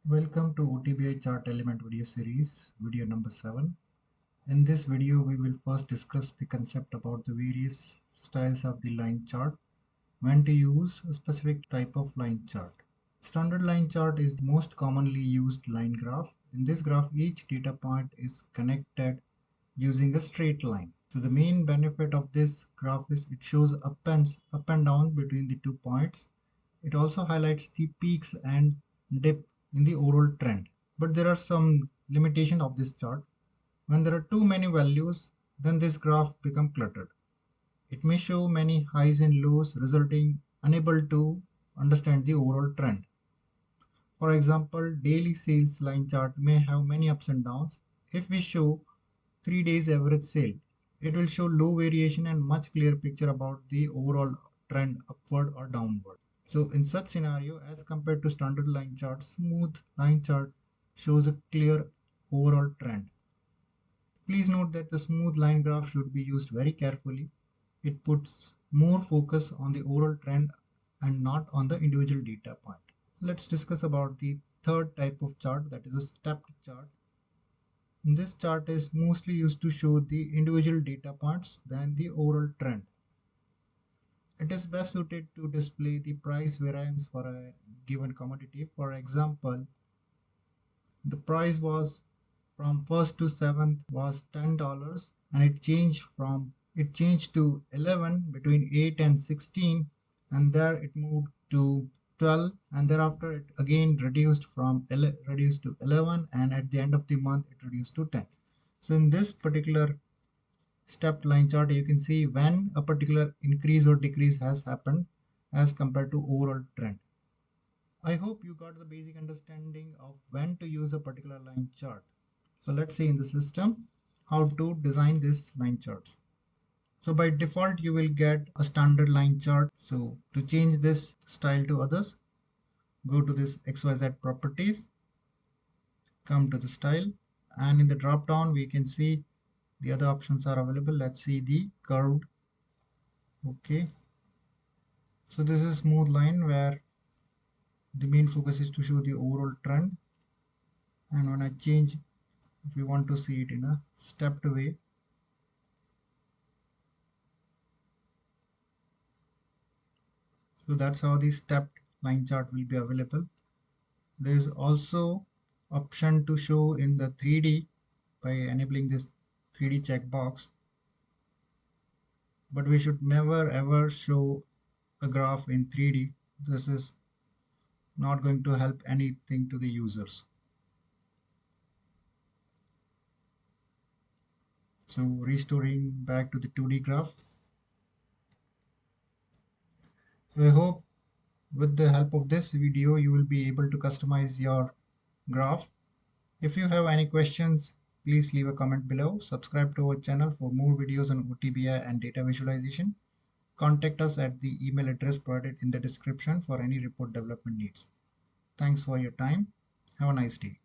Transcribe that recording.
Welcome to OTBI chart element video series, video number 7. In this video, we will first discuss the concept about the various styles of the line chart, when to use a specific type of line chart. Standard line chart is the most commonly used line graph. In this graph, each data point is connected using a straight line. So the main benefit of this graph is it shows up and down between the 2 points. It also highlights the peaks and dip in the overall trend. But there are some limitations of this chart. When there are too many values, then this graph becomes cluttered. It may show many highs and lows, resulting unable to understand the overall trend. For example, daily sales line chart may have many ups and downs. If we show 3 days average sale, it will show low variation and much clearer picture about the overall trend upward or downward. So in such scenario, as compared to standard line chart, smooth line chart shows a clear overall trend. Please note that the smooth line graph should be used very carefully. It puts more focus on the overall trend and not on the individual data point. Let's discuss about the third type of chart, that is a stepped chart. This chart is mostly used to show the individual data points than the overall trend. It is best suited to display the price variance for a given commodity. For example, the price was from 1st to 7th was $10 and it changed to 11 between 8 and 16, and there it moved to 12, and thereafter it again reduced to 11, and at the end of the month it reduced to 10. So in this particular stepped line chart, you can see when a particular increase or decrease has happened as compared to overall trend. I hope you got the basic understanding of when to use a particular line chart. So let's see in the system how to design this line charts. So by default, you will get a standard line chart. So to change this style to others, go to this XYZ properties, come to the style, and in the drop down, we can see the other options are available. Let's see the curved. Okay. So this is smooth line where the main focus is to show the overall trend. And when I change, if we want to see it in a stepped way, so that's how the stepped line chart will be available. There is also option to show in the 3D by enabling this 3D checkbox, but we should never ever show a graph in 3D. This is not going to help anything to the users. So restoring back to the 2D graph. So I hope with the help of this video you will be able to customize your graph. If you have any questions, please leave a comment below. Subscribe to our channel for more videos on OTBI and data visualization. Contact us at the email address provided in the description for any report development needs. Thanks for your time. Have a nice day.